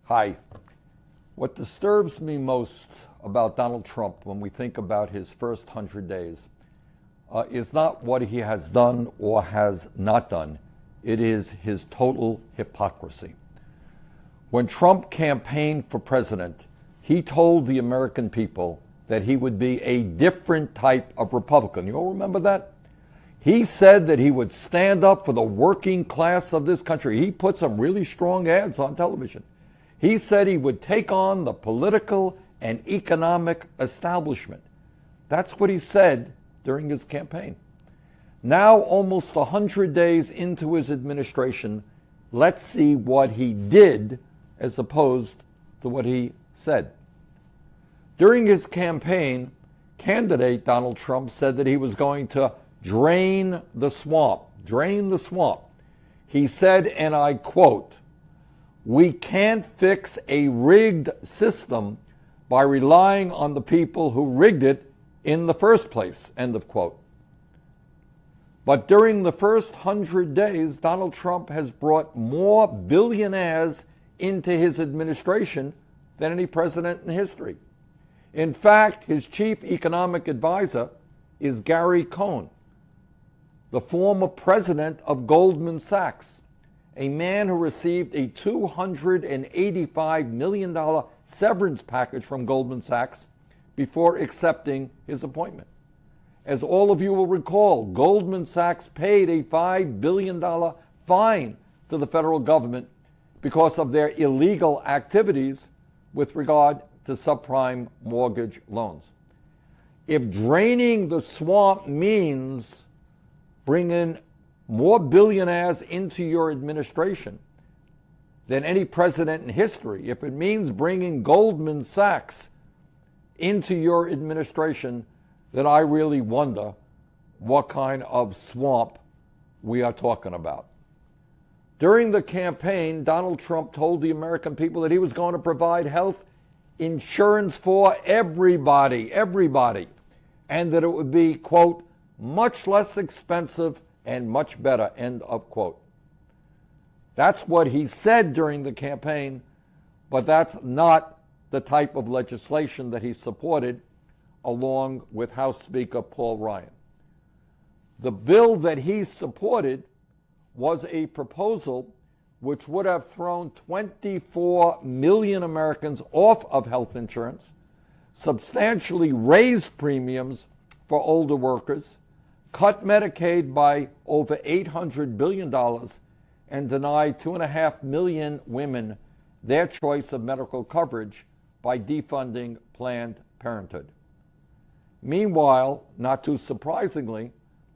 Hi. What disturbs me most about Donald Trump when we think about his first 100 days is not what he has done or has not done. It is his total hypocrisy. When Trump campaigned for president, he told the American people that he would be a different type of Republican. You all remember that? He said that he would stand up for the working class of this country. He put some really strong ads on television. He said he would take on the political and economic establishment. That's what he said during his campaign. Now, almost 100 days into his administration, let's see what he did as opposed to what he said. During his campaign, candidate Donald Trump said that he was going to drain the swamp. Drain the swamp. He said, and I quote, "We can't fix a rigged system by relying on the people who rigged it in the first place," end of quote. But during the first 100 days, Donald Trump has brought more billionaires into his administration than any president in history. In fact, his chief economic advisor is Gary Cohn, the former president of Goldman Sachs, a man who received a $285 million severance package from Goldman Sachs before accepting his appointment. As all of you will recall, Goldman Sachs paid a $5 billion fine to the federal government because of their illegal activities with regard to subprime mortgage loans. If draining the swamp means bringing more billionaires into your administration than any president in history, if it means bringing Goldman Sachs into your administration, then I really wonder what kind of swamp we are talking about. During the campaign, Donald Trump told the American people that he was going to provide health insurance for everybody, and that it would be, quote, much less expensive and much better, end of quote. That's what he said during the campaign, but that's not the type of legislation that he supported along with House Speaker Paul Ryan. The bill that he supported was a proposal which would have thrown 24 million Americans off of health insurance, substantially raised premiums for older workers, cut Medicaid by over $800 billion, and denied 2.5 million women their choice of medical coverage by defunding Planned Parenthood. Meanwhile, not too surprisingly,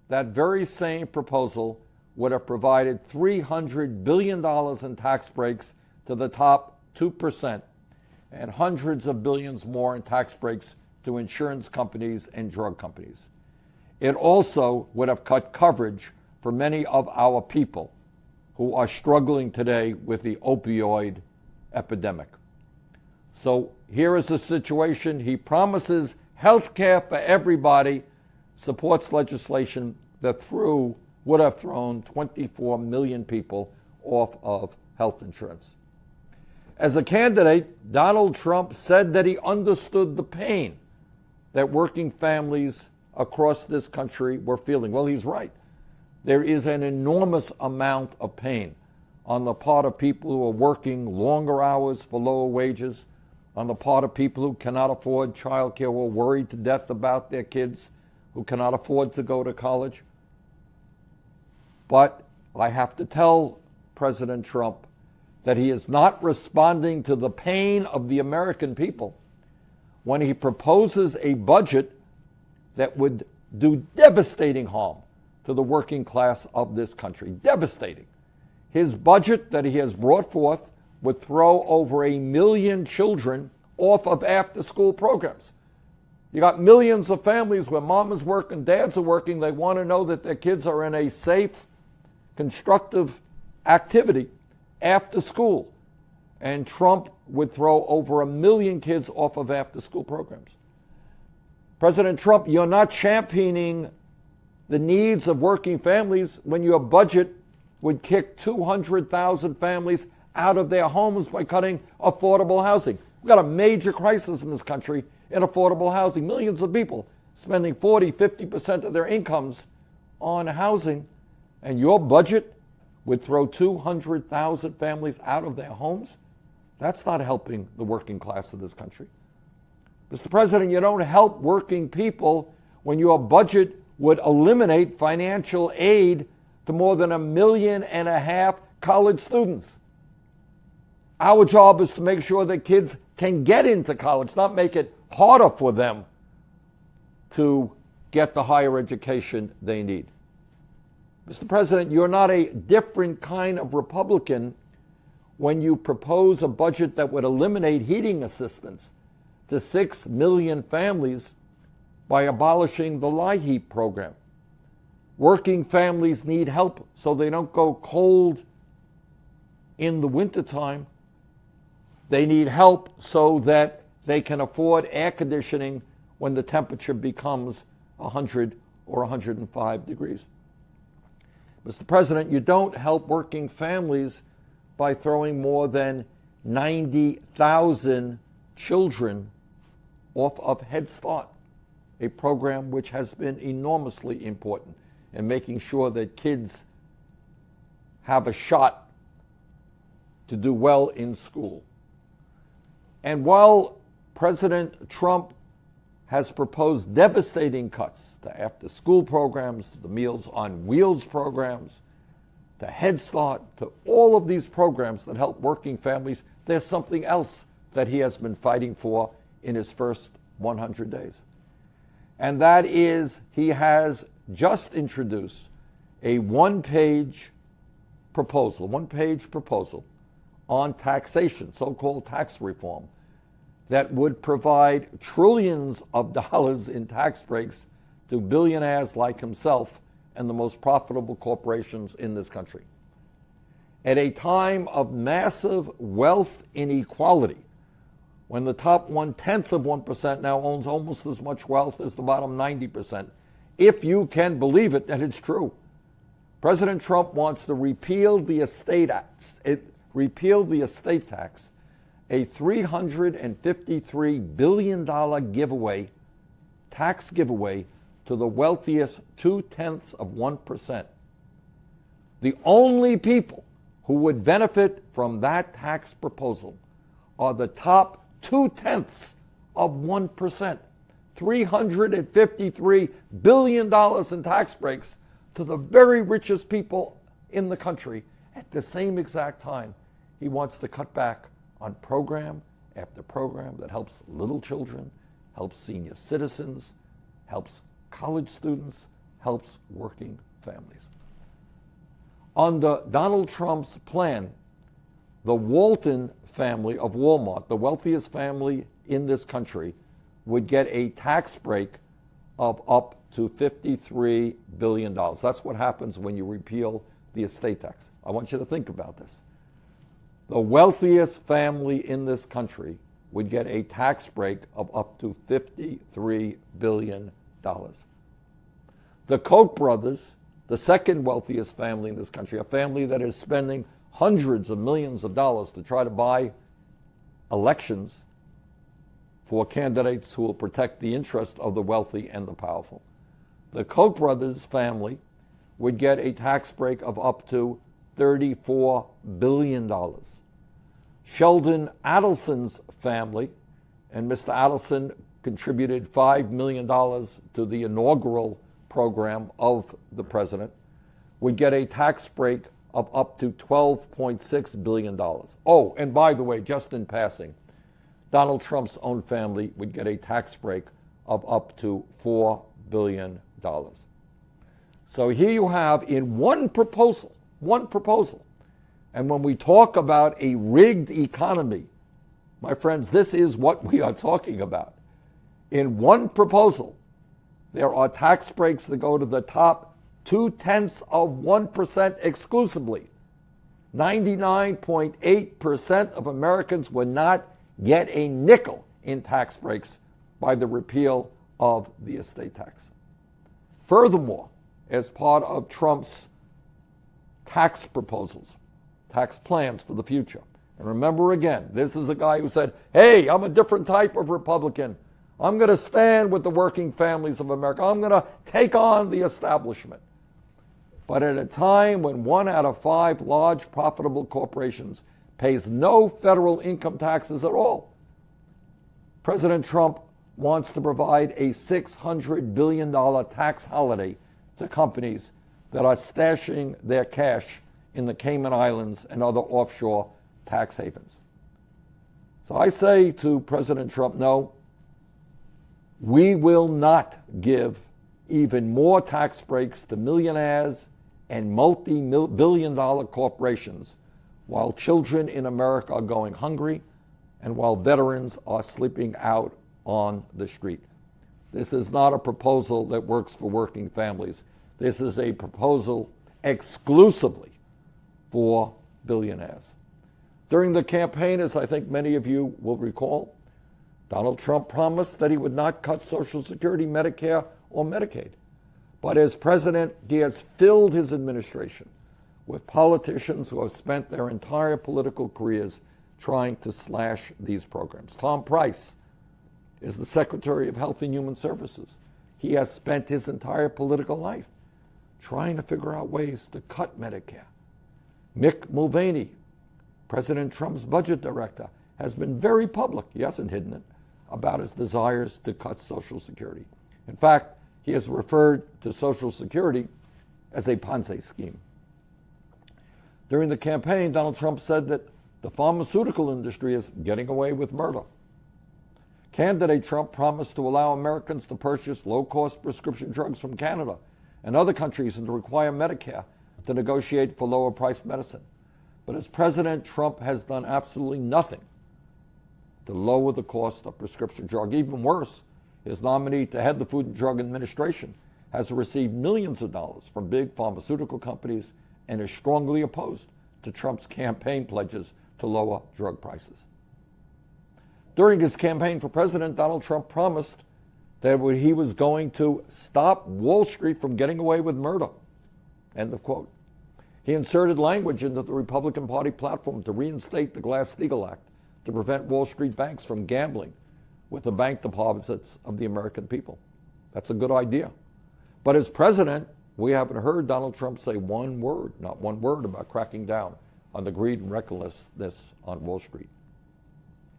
that very same proposal would have provided $300 billion in tax breaks to the top 2% and hundreds of billions more in tax breaks to insurance companies and drug companies. It also would have cut coverage for many of our people who are struggling today with the opioid epidemic. So here is the situation. He promises health care for everybody, supports legislation that would have thrown 24 million people off of health insurance. As a candidate, Donald Trump said that he understood the pain that working families across this country were feeling. Well, he's right. There is an enormous amount of pain on the part of people who are working longer hours for lower wages, on the part of people who cannot afford child care, who are worried to death about their kids, who cannot afford to go to college. But I have to tell President Trump that he is not responding to the pain of the American people when he proposes a budget that would do devastating harm to the working class of this country. Devastating. His budget that he has brought forth would throw over 1 million children off of after-school programs. You got millions of families where mom is working, dads are working. They want to know that their kids are in a safe, constructive activity after school. And Trump would throw over 1 million kids off of after-school programs. President Trump, you're not championing the needs of working families when your budget would kick 200,000 families out of their homes by cutting affordable housing. We've got a major crisis in this country in affordable housing. Millions of people spending 40, 50% of their incomes on housing, and your budget would throw 200,000 families out of their homes? That's not helping the working class of this country. Mr. President, you don't help working people when your budget would eliminate financial aid to more than 1.5 million college students. Our job is to make sure that kids can get into college, not make it harder for them to get the higher education they need. Mr. President, you're not a different kind of Republican when you propose a budget that would eliminate heating assistance to 6 million families by abolishing the LIHEAP program. Working families need help so they don't go cold in the wintertime. They need help so that they can afford air conditioning when the temperature becomes 100 or 105 degrees. Mr. President, you don't help working families by throwing more than 90,000 children off of Head Start, a program which has been enormously important in making sure that kids have a shot to do well in school. And while President Trump has proposed devastating cuts to after-school programs, to the Meals on Wheels programs, to Head Start, to all of these programs that help working families, there's something else that he has been fighting for in his first 100 days. And that is, he has just introduced a one-page proposal on taxation, so-called tax reform, that would provide trillions of dollars in tax breaks to billionaires like himself and the most profitable corporations in this country. At a time of massive wealth inequality, when the top 1/10 of 1% now owns almost as much wealth as the bottom 90%, if you can believe it, that it's true. President Trump wants to repeal the estate tax, a $353 billion tax giveaway to the wealthiest 0.2 of 1%. The only people who would benefit from that tax proposal are the top 0.2 of 1%. $353 billion in tax breaks to the very richest people in the country. At the same exact time, he wants to cut back on program after program that helps little children, helps senior citizens, helps college students, helps working families. Under Donald Trump's plan, the Walton family of Walmart, the wealthiest family in this country, would get a tax break of up to $53 billion. That's what happens when you repeal the estate tax. I want you to think about this. The wealthiest family in this country would get a tax break of up to $53 billion. The Koch brothers, the second wealthiest family in this country, a family that is spending hundreds of millions of dollars to try to buy elections for candidates who will protect the interest of the wealthy and the powerful. The Koch brothers family would get a tax break of up to $34 billion. Sheldon Adelson's family, and Mr. Adelson contributed $5 million to the inaugural program of the president, would get a tax break of up to $12.6 billion. Oh, and by the way, just in passing, Donald Trump's own family would get a tax break of up to $4 billion. So here you have in one proposal, and when we talk about a rigged economy, my friends, this is what we are talking about. In one proposal, there are tax breaks that go to the top 0.2 of 1% exclusively. 99.8% of Americans would not get a nickel in tax breaks by the repeal of the estate tax. Furthermore, as part of Trump's tax proposals, tax plans for the future, And remember again, this is a guy who said, hey, I'm a different type of Republican. I'm going to stand with the working families of America. I'm going to take on the establishment. But at a time when 1 out of 5 large profitable corporations pays no federal income taxes at all, President Trump wants to provide a $600 billion tax holiday to companies that are stashing their cash in the Cayman Islands and other offshore tax havens. So I say to President Trump, no, we will not give even more tax breaks to millionaires and multi-billion-dollar corporations while children in America are going hungry and while veterans are sleeping out on the street. This is not a proposal that works for working families. This is a proposal exclusively for billionaires. During the campaign, as I think many of you will recall, Donald Trump promised that he would not cut Social Security, Medicare, or Medicaid. But as president, he has filled his administration with politicians who have spent their entire political careers trying to slash these programs. Tom Price is the Secretary of Health and Human Services. He has spent his entire political life trying to figure out ways to cut Medicare. Mick Mulvaney, President Trump's budget director, has been very public, he hasn't hidden it, about his desires to cut Social Security. In fact, he has referred to Social Security as a Ponzi scheme. During the campaign, Donald Trump said that the pharmaceutical industry is getting away with murder. Candidate Trump promised to allow Americans to purchase low-cost prescription drugs from Canada and other countries and to require Medicare to negotiate for lower-priced medicine. But as president, Trump has done absolutely nothing to lower the cost of prescription drug. Even worse, his nominee to head the Food and Drug Administration has received millions of dollars from big pharmaceutical companies and is strongly opposed to Trump's campaign pledges to lower drug prices. During his campaign for president, Donald Trump promised that he was going to stop Wall Street from getting away with murder. End of quote. He inserted language into the Republican Party platform to reinstate the Glass-Steagall Act to prevent Wall Street banks from gambling with the bank deposits of the American people. That's a good idea. But as president, we haven't heard Donald Trump say one word, not one word, about cracking down on the greed and recklessness on Wall Street.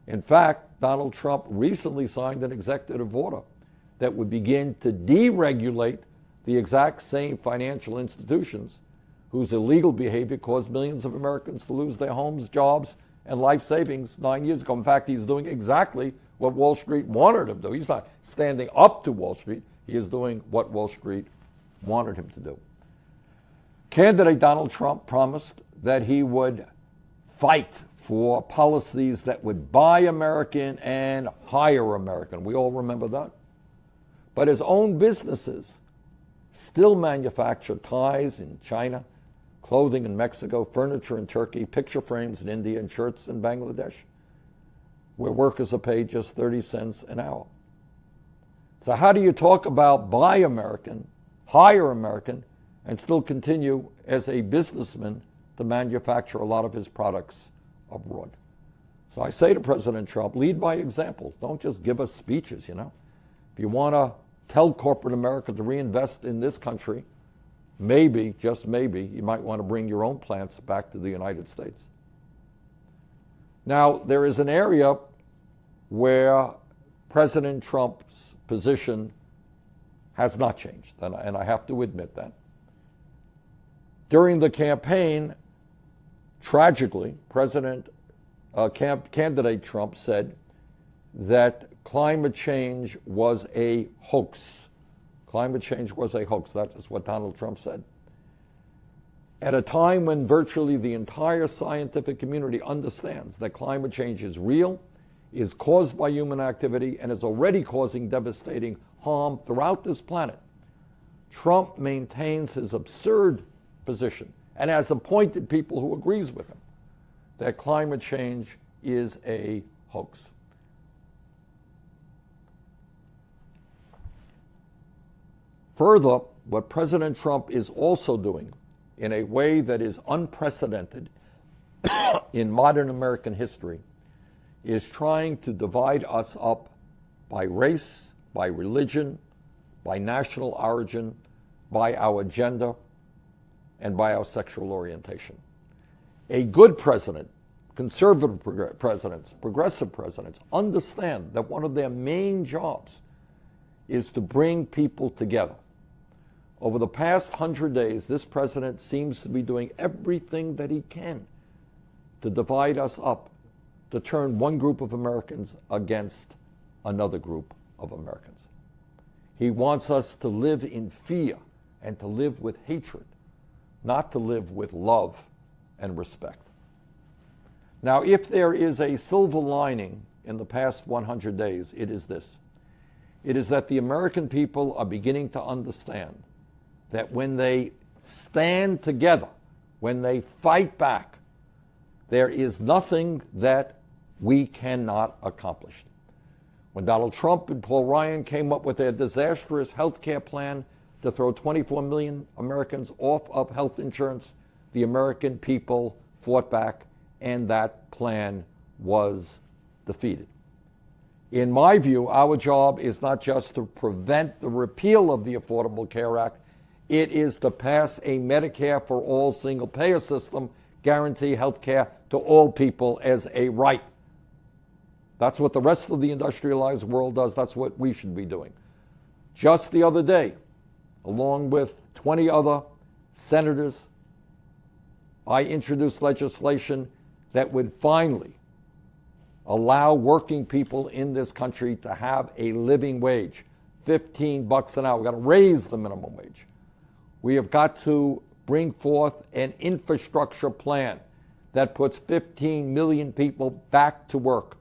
In fact, Donald Trump recently signed an executive order that would begin to deregulate the exact same financial institutions whose illegal behavior caused millions of Americans to lose their homes, jobs, and life savings 9 years ago. In fact, he's doing exactly what Wall Street wanted him to do. He's not standing up to Wall Street. He is doing what Wall Street wanted him to do. Candidate Donald Trump promised that he would fight for policies that would buy American and hire American. We all remember that. But his own businesses still manufacture ties in China, clothing in Mexico, furniture in Turkey, picture frames in India, and shirts in Bangladesh, where workers are paid just 30 cents an hour. So how do you talk about buy American, hire American, and still continue as a businessman to manufacture a lot of his products abroad? So I say to President Trump, lead by example. Don't just give us speeches, you know. If you want to tell corporate America to reinvest in this country, maybe, just maybe, you might want to bring your own plants back to the United States. Now, there is an area where President Trump's position has not changed, and I have to admit that. During the campaign, tragically, candidate Trump said that climate change was a hoax. Climate change was a hoax. That is what Donald Trump said. At a time when virtually the entire scientific community understands that climate change is real, is caused by human activity, and is already causing devastating harm throughout this planet, Trump maintains his absurd position and has appointed people who agrees with him that climate change is a hoax. Further, what President Trump is also doing in a way that is unprecedented in modern American history is trying to divide us up by race, by religion, by national origin, by our gender, and by our sexual orientation. A good president, conservative presidents, progressive presidents, understand that one of their main jobs is to bring people together. Over the past 100 days, this president seems to be doing everything that he can to divide us up, to turn one group of Americans against another group of Americans. He wants us to live in fear and to live with hatred, not to live with love and respect. Now, if there is a silver lining in the past 100 days, it is this. It is that the American people are beginning to understand that when they stand together, when they fight back, there is nothing that we cannot accomplish. When Donald Trump and Paul Ryan came up with their disastrous health care plan to throw 24 million Americans off of health insurance, the American people fought back, and that plan was defeated. In my view, our job is not just to prevent the repeal of the Affordable Care Act, it is to pass a Medicare for all single-payer system, guarantee health care to all people as a right. That's what the rest of the industrialized world does. That's what we should be doing. Just the other day, along with 20 other senators, I introduced legislation that would finally allow working people in this country to have a living wage, $15 an hour. We've got to raise the minimum wage. We have got to bring forth an infrastructure plan that puts 15 million people back to work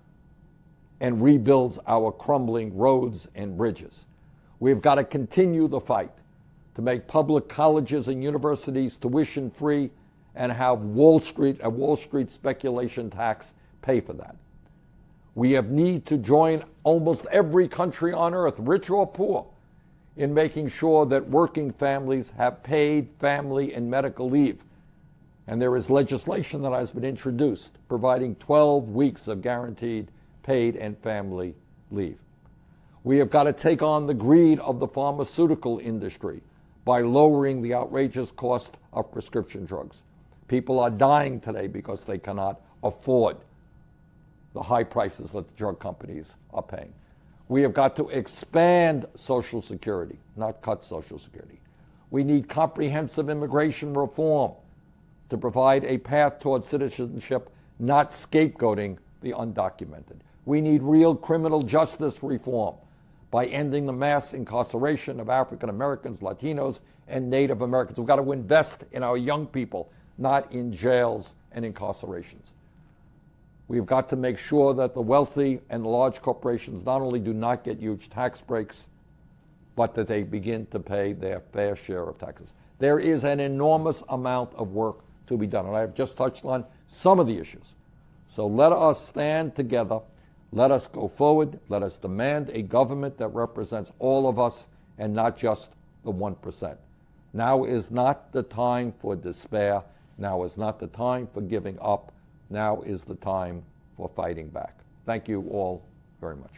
and rebuilds our crumbling roads and bridges. We've got to continue the fight to make public colleges and universities tuition free and have a Wall Street speculation tax pay for that. We need to join almost every country on earth, rich or poor, in making sure that working families have paid family and medical leave. And there is legislation that has been introduced providing 12 weeks of guaranteed paid and family leave. We have got to take on the greed of the pharmaceutical industry by lowering the outrageous cost of prescription drugs. People are dying today because they cannot afford the high prices that the drug companies are paying. We have got to expand Social Security, not cut Social Security. We need comprehensive immigration reform to provide a path towards citizenship, not scapegoating the undocumented. We need real criminal justice reform by ending the mass incarceration of African Americans, Latinos, and Native Americans. We've got to invest in our young people, not in jails and incarcerations. We've got to make sure that the wealthy and the large corporations not only do not get huge tax breaks, but that they begin to pay their fair share of taxes. There is an enormous amount of work to be done, and I have just touched on some of the issues. So let us stand together. Let us go forward. Let us demand a government that represents all of us and not just the 1%. Now is not the time for despair. Now is not the time for giving up. Now is the time for fighting back. Thank you all very much.